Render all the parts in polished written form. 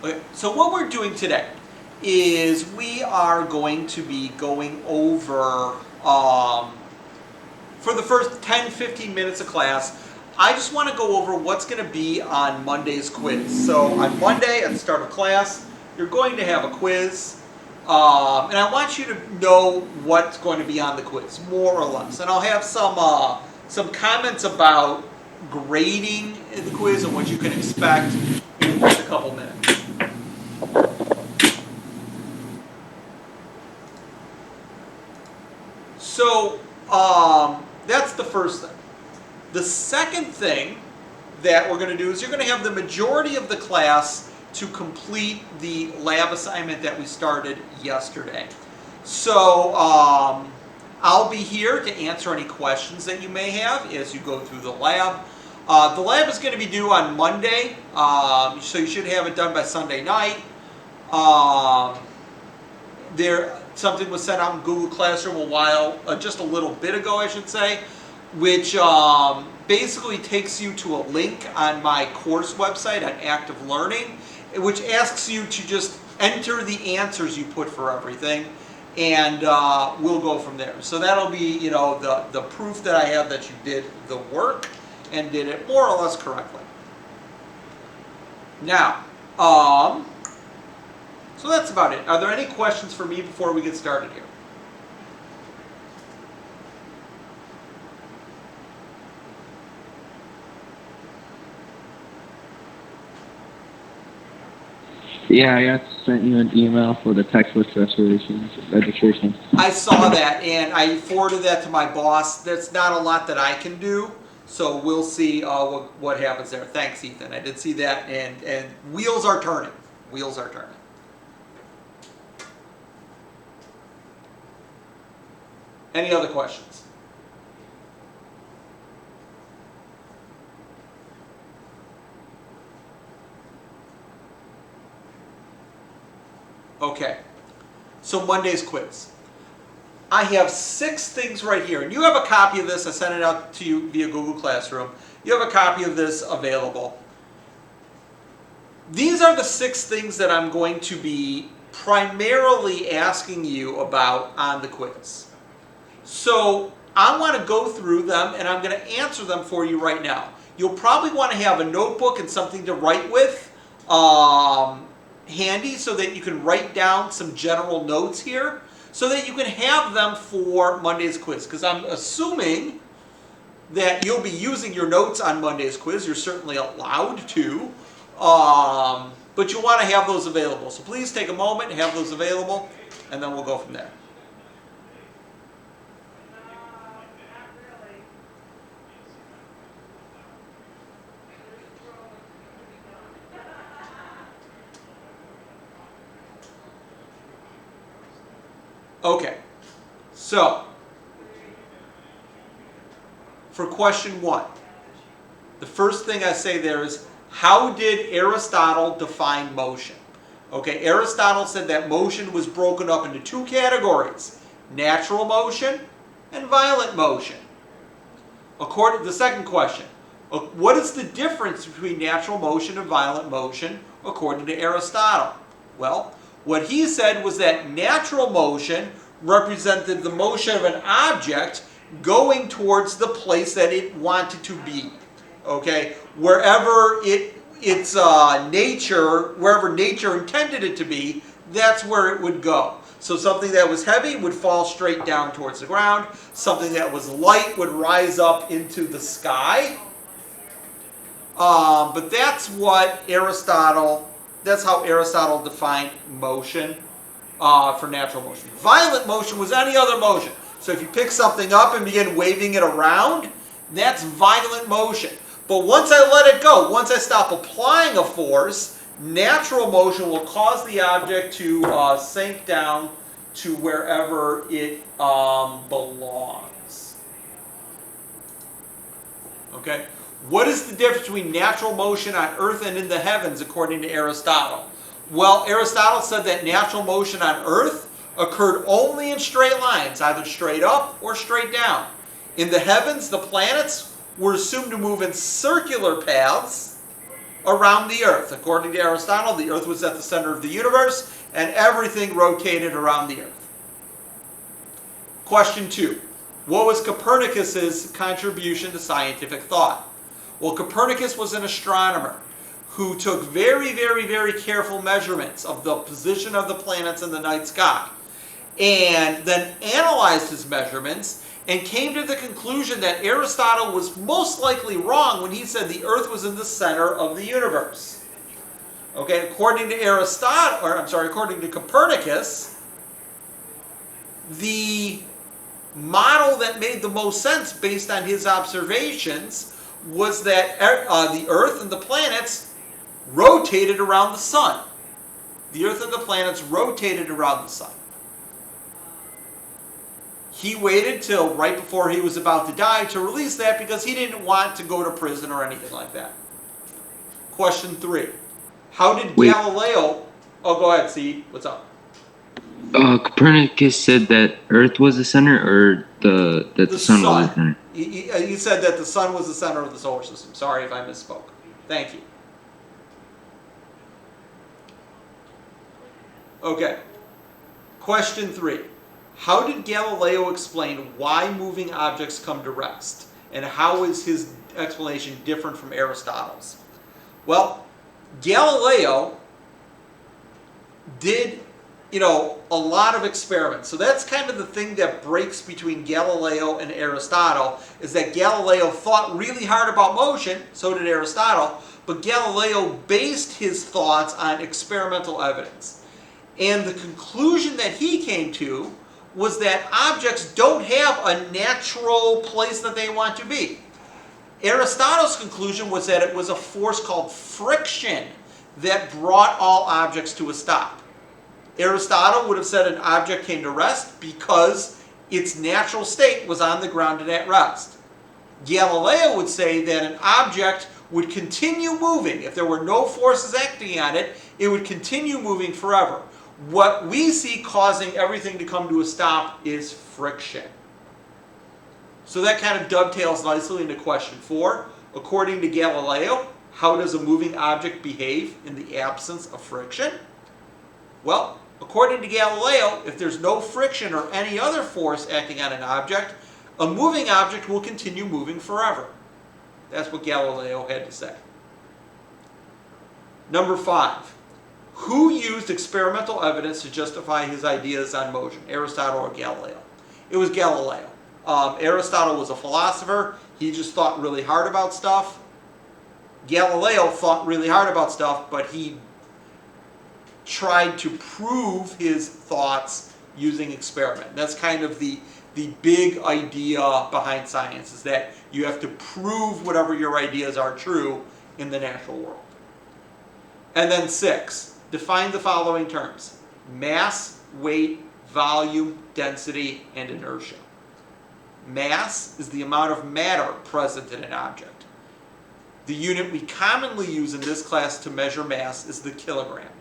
Okay, so what we're doing today is we are going to be going over, for the first 10-15 minutes of class, I just want to go over what's going to be on Monday's quiz. So on Monday at the start of class, you're going to have a quiz, and I want you to know what's going to be on the quiz, more or less. And I'll have some comments about grading in the quiz and what you can expect in just a couple minutes. So that's the first thing. The second thing that we're going to do is you're going to have the majority of the class to complete the lab assignment that we started yesterday. So I'll be here to answer any questions that you may have as you go through the lab. The lab is going to be due on Monday, so you should have it done by Sunday night. Something was sent out in Google Classroom just a little bit ago, I should say, which basically takes you to a link on my course website on Active Learning, which asks you to just enter the answers you put for everything, and we'll go from there. So that'll be, the proof that I have that you did the work and did it more or less correctly. Now, so that's about it. Are there any questions for me before we get started here? Yeah, I just sent you an email for the textbook registration. I saw that, and I forwarded that to my boss. That's not a lot that I can do, so we'll see what happens there. Thanks, Ethan. I did see that, and wheels are turning. Wheels are turning. Any other questions? Okay, so Monday's quiz. I have 6 things right here, and you have a copy of this. I sent it out to you via Google Classroom. You have a copy of this available. These are the 6 things that I'm going to be primarily asking you about on the quiz. So I want to go through them, and I'm going to answer them for you right now. You'll probably want to have a notebook and something to write with handy so that you can write down some general notes here so that you can have them for Monday's quiz, because I'm assuming that you'll be using your notes on Monday's quiz. You're certainly allowed to, but you want to have those available. So please take a moment and have those available, and then we'll go from there. Okay, so for question 1, the first thing I say there is, how did Aristotle define motion? Okay, Aristotle said that motion was broken up into 2 categories, natural motion and violent motion. The second question, what is the difference between natural motion and violent motion according to Aristotle? Well, what he said was that natural motion represented the motion of an object going towards the place that it wanted to be. Okay, wherever nature intended it to be, that's where it would go. So something that was heavy would fall straight down towards the ground. Something that was light would rise up into the sky. But that's how Aristotle defined motion for natural motion. Violent motion was any other motion. So if you pick something up and begin waving it around, that's violent motion. But once I let it go, once I stop applying a force, natural motion will cause the object to sink down to wherever it belongs. Okay? What is the difference between natural motion on Earth and in the heavens according to Aristotle? Well, Aristotle said that natural motion on Earth occurred only in straight lines, either straight up or straight down. In the heavens, the planets were assumed to move in circular paths, around the Earth. According to Aristotle, the Earth was at the center of the universe, and everything rotated around the Earth. Question 2. What was Copernicus's contribution to scientific thought? Well, Copernicus was an astronomer who took very, very, very careful measurements of the position of the planets in the night sky, and then analyzed his measurements and came to the conclusion that Aristotle was most likely wrong when he said the Earth was in the center of the universe. Okay, according to Copernicus, the model that made the most sense based on his observations was that the Earth and the planets rotated around the sun. The Earth and the planets rotated around the sun. He waited till right before he was about to die to release that because he didn't want to go to prison or anything like that. Question 3. How did Galileo... Oh, go ahead, see. What's up? Copernicus said that Earth was the center, or that the sun was the center? He said that the sun was the center of the solar system. Sorry if I misspoke. Thank you. Okay. Question 3. How did Galileo explain why moving objects come to rest? And how is his explanation different from Aristotle's? Well, Galileo did, a lot of experiments. So that's kind of the thing that breaks between Galileo and Aristotle, is that Galileo thought really hard about motion, so did Aristotle, but Galileo based his thoughts on experimental evidence. And the conclusion that he came to was that objects don't have a natural place that they want to be. Aristotle's conclusion was that it was a force called friction that brought all objects to a stop. Aristotle would have said an object came to rest because its natural state was on the ground and at rest. Galileo would say that an object would continue moving. If there were no forces acting on it, it would continue moving forever. What we see causing everything to come to a stop is friction. So that kind of dovetails nicely into question 4. According to Galileo, how does a moving object behave in the absence of friction? Well, according to Galileo, if there's no friction or any other force acting on an object, a moving object will continue moving forever. That's what Galileo had to say. Number 5. Who used experimental evidence to justify his ideas on motion, Aristotle or Galileo? It was Galileo. Aristotle was a philosopher. He just thought really hard about stuff. Galileo thought really hard about stuff, but he tried to prove his thoughts using experiment. And that's kind of the big idea behind science, is that you have to prove whatever your ideas are true in the natural world. And then 6. Define the following terms: mass, weight, volume, density, and inertia. Mass is the amount of matter present in an object. The unit we commonly use in this class to measure mass is the kilogram.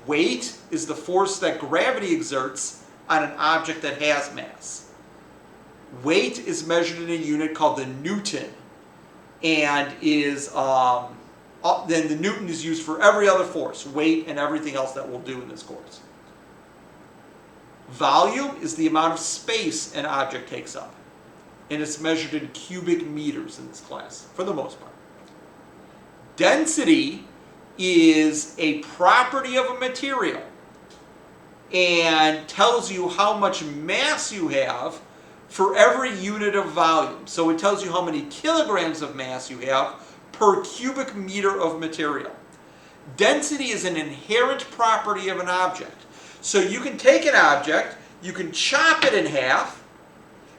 Weight is the force that gravity exerts on an object that has mass. Weight is measured in a unit called the Newton, and then the Newton is used for every other force, weight and everything else that we'll do in this course. Volume is the amount of space an object takes up, and it's measured in cubic meters in this class, for the most part. Density is a property of a material and tells you how much mass you have for every unit of volume. So it tells you how many kilograms of mass you have per cubic meter of material. Density is an inherent property of an object. So you can take an object, you can chop it in half,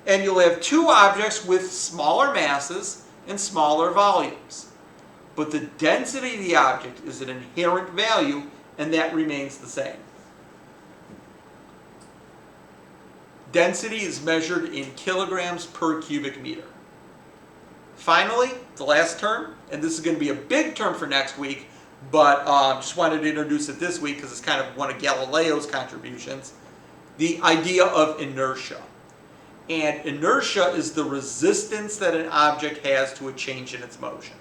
and you'll have two objects with smaller masses and smaller volumes. But the density of the object is an inherent value, and that remains the same. Density is measured in kilograms per cubic meter. Finally, the last term, and this is going to be a big term for next week, but just wanted to introduce it this week because it's kind of one of Galileo's contributions, the idea of inertia. And inertia is the resistance that an object has to a change in its motion.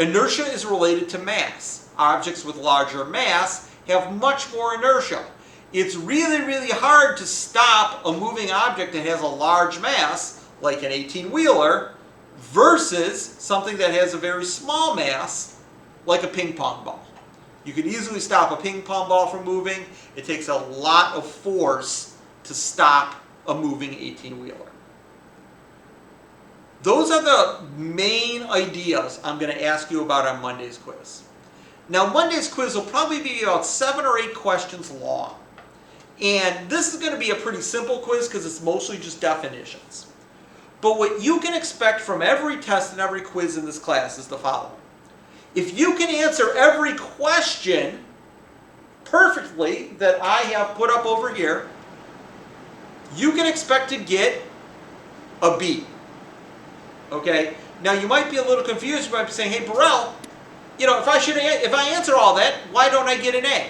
Inertia is related to mass. Objects with larger mass have much more inertia. It's really, really hard to stop a moving object that has a large mass, like an 18-wheeler, versus something that has a very small mass, like a ping pong ball. You can easily stop a ping pong ball from moving. It takes a lot of force to stop a moving 18-wheeler. Those are the main ideas I'm going to ask you about on Monday's quiz. Now, Monday's quiz will probably be about 7 or 8 questions long. And this is going to be a pretty simple quiz because it's mostly just definitions. But what you can expect from every test and every quiz in this class is the following. If you can answer every question perfectly that I have put up over here, you can expect to get a B. Okay? Now you might be a little confused. You might be saying, hey, Burrell, if I answer all that, why don't I get an A?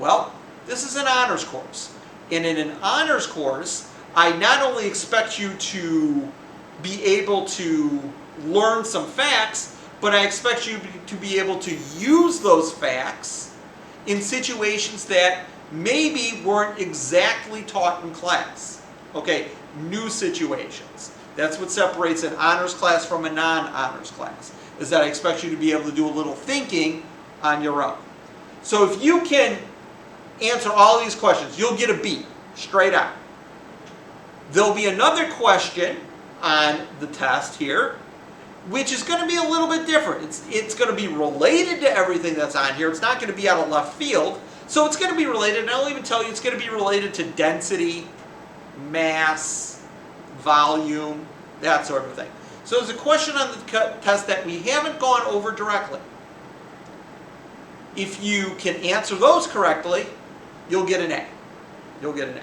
Well, this is an honors course. And in an honors course, I not only expect you to be able to learn some facts, but I expect you to be able to use those facts in situations that maybe weren't exactly taught in class. Okay, new situations. That's what separates an honors class from a non-honors class, is that I expect you to be able to do a little thinking on your own. So if you can answer all these questions, you'll get a B, straight out. There'll be another question on the test here, which is going to be a little bit different. It's going to be related to everything that's on here. It's not going to be out of left field. So it's going to be related, and I'll even tell you it's going to be related to density, mass, volume, that sort of thing. So there's a question on the test that we haven't gone over directly. If you can answer those correctly, you'll get an A. You'll get an A.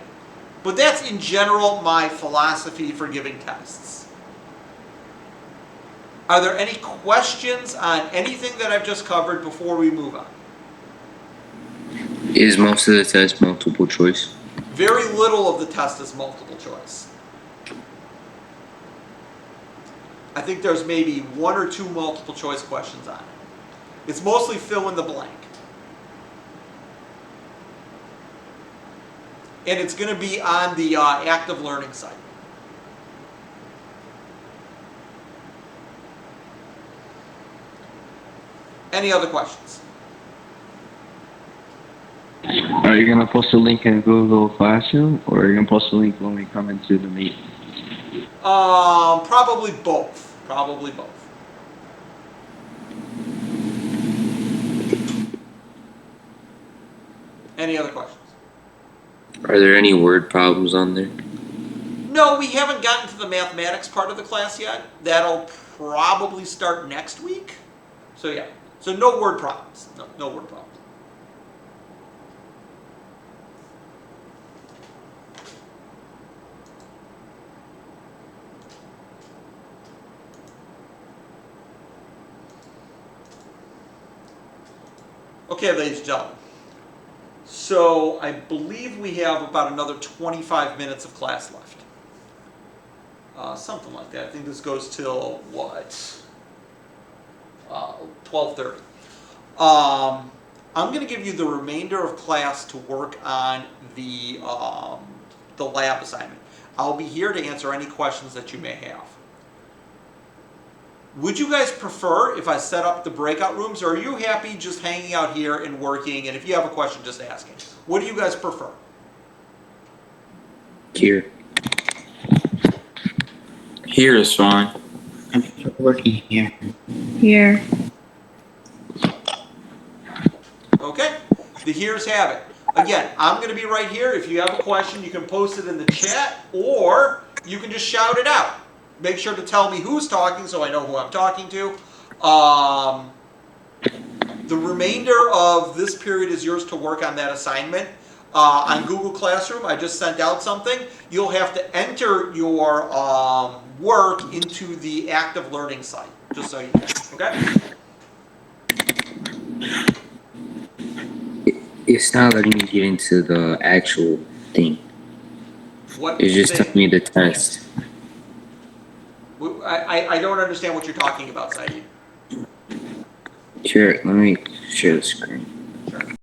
But that's in general my philosophy for giving tests. Are there any questions on anything that I've just covered before we move on? Is most of the test multiple choice? Very little of the test is multiple choice. I think there's maybe 1 or 2 multiple choice questions on it. It's mostly fill in the blank. And it's going to be on the active learning site. Any other questions? Are you gonna post a link in Google Classroom, or are you gonna post a link when we come into the meet? Probably both. Probably both. Any other questions? Are there any word problems on there? No, we haven't gotten to the mathematics part of the class yet. That'll probably start next week. So yeah. So no word problems. No word problems. Okay, ladies and gentlemen. So I believe we have about another 25 minutes of class left. Something like that. I think this goes till what? 12:30. I'm going to give you the remainder of class to work on the lab assignment. I'll be here to answer any questions that you may have. Would you guys prefer if I set up the breakout rooms, or are you happy just hanging out here and working, and if you have a question, just asking? What do you guys prefer? Here. Here is fine. I'm working here. Here. Okay, the here's have it. Again, I'm going to be right here. If you have a question, you can post it in the chat, or you can just shout it out. Make sure to tell me who's talking so I know who I'm talking to. The remainder of this period is yours to work on that assignment. On Google Classroom, I just sent out something. You'll have to enter your work into the active learning site, just so you know, okay? It's not letting me get into the actual thing. What It's just thing? telling me the test. I don't understand what you're talking about, Saeed. Share. Let me share the screen.